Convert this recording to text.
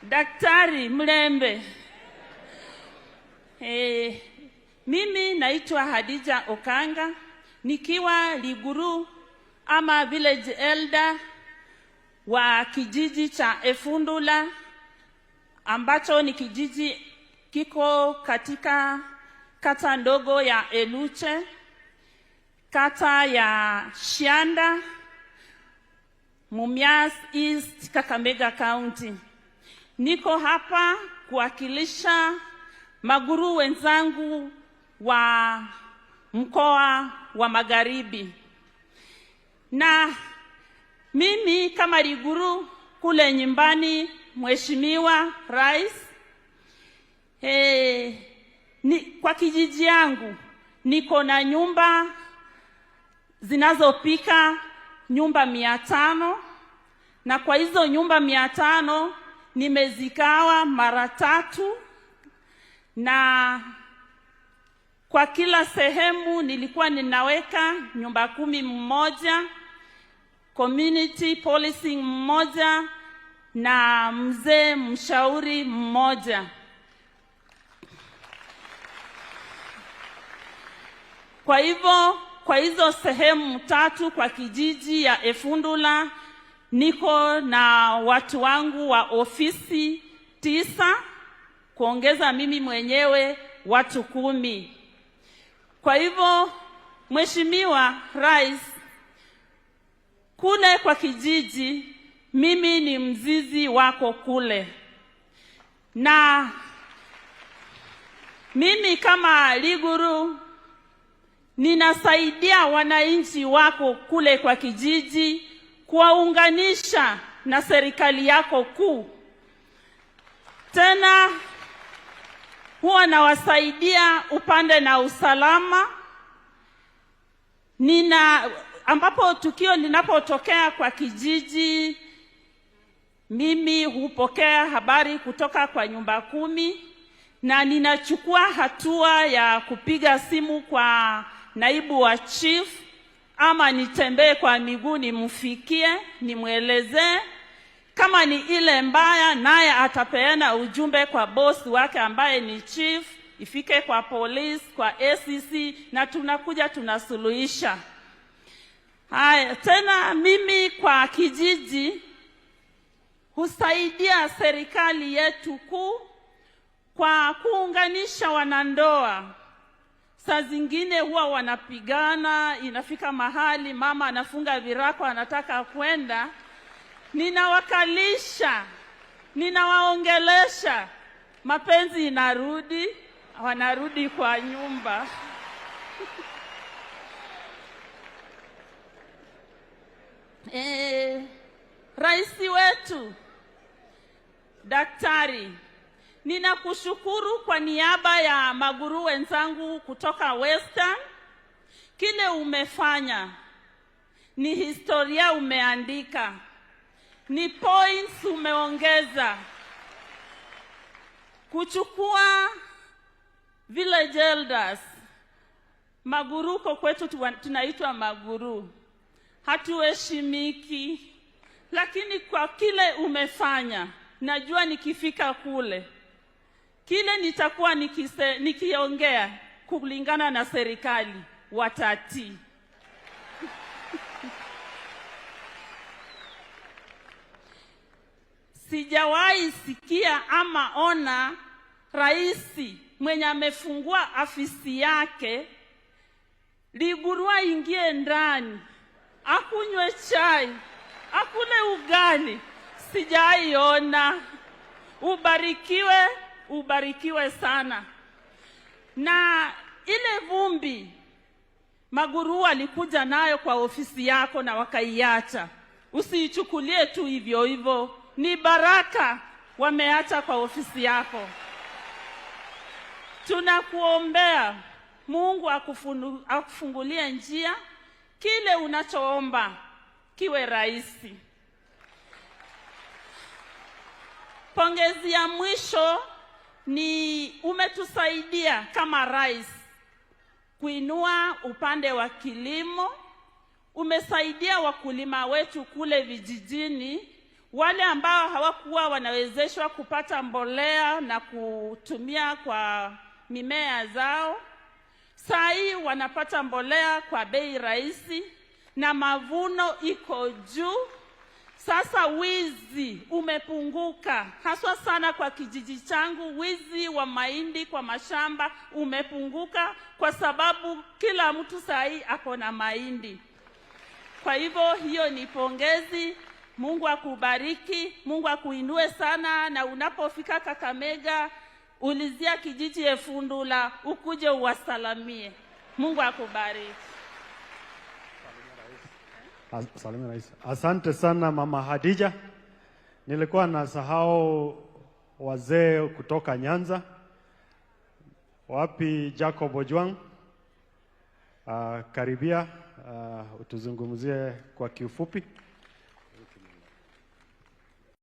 Daktari Mlembe. Mimi naitwa Hadija Okanga, nikiwa Liguru ama village elder wa kijiji cha Efundula, ambacho ni kijiji kiko katika kata ndogo ya Eluche, kata ya Shianda, Mumias East, Kakamega County. Niko hapa kuwakilisha maguru wenzangu wa mkoa wa Magharibi. Na mimi kama Liguru kule nyumbani, Mheshimiwa Rais, kwa kijiji yangu niko na nyumba zinazopika nyumba 500, na kwa hizo nyumba 500 nimezigawa mara 3, na kwa kila sehemu nilikuwa ninaweka nyumba 10 mmoja, community policing mmoja, na mzee mshauri mmoja. Kwa hivyo kwa hizo sehemu 3 kwa kijiji ya Efundula niko na watu wangu wa ofisi 9, kuongeza mimi mwenyewe watu 10. Kwa hivyo Mheshimiwa Rais, kule kwa kijiji mimi ni mzizi wako kule, na mimi kama Liguru ninasaidia wananchi wako kule kwa kijiji kuwaunganisha na serikali yako kuu. Tena huwa nawasaidia upande na usalama. Ambapo tukio linapotokea kwa kijiji, mimi hupokea habari kutoka kwa nyumba 10, na ninachukua hatua ya kupiga simu kwa naibu wa chief, ama nitembee kwa miguu nimfikie, nimwelezee. Kama ni ile mbaya, naye atapeana ujumbe kwa boss wake ambaye ni chief, ifike kwa police, kwa ACC, na tunakuja tunasuluhisha. Haya, tena mimi kwa kijiji husaidia serikali yetu kuu kwa kuunganisha wanandoa. Saa zingine huwa wanapigana, inafika mahali mama anafunga virako anataka kwenda, ninawakalisha, ninawaongelesha, mapenzi inarudi, wanarudi kwa nyumba. Rais wetu Daktari, ninakushukuru kwa niaba ya maguru wenzangu kutoka Western. Kile umefanya ni historia umeandika, ni points umeongeza. Kuchukua village elders, maguru kwa kwetu tunaitwa maguru, hatuheshimiki, lakini kwa kile umefanya najua nikifika kule kile nitakuwa nikiongea kulingana na serikali watati. Sijawahi sikia ama ona rais mwenye amefungua afisi yake Liguru ingie ndani akunywe chai akule ugali. Sijawahi ona. Ubarikiwe, ubarikiwe sana. Na ile vumbi maguru alikuja nayo kwa ofisi yako na wakaiacha, usiichukulie tu hivyo hivyo, ni baraka wameacha kwa ofisi yako. Tunakuombea Mungu akufungulie njia, kile unachoomba kiwe rahisi. Pongezi ya mwisho ni umetusaidia kama rais kuinua upande wa kilimo. Umesaidia wakulima wetu kule vijijini wale ambao hawakuwa wanawezeshwa kupata mbolea na kutumia kwa mimea zao, saa hii wanapata mbolea kwa bei rahisi na mavuno iko juu. Sasa wizi umepunguka, haswa sana kwa kijiji changu. Wizi wa mahindi kwa mashamba umepunguka kwa sababu kila mtu saa hii ako na mahindi. Kwa hivyo hiyo ni pongezi. Mungu akubariki, Mungu akuinue sana, na unapofika Kakamega ulizia kijiji Efundula ukuje uwasalamie. Mungu akubariki. Salimia Rais. Asante sana Mama Hadija. Nilikuwa nasahau wazee kutoka Nyanza. Wapi Jacob Ojwang? Karibia utuzungumzie kwa kiufupi.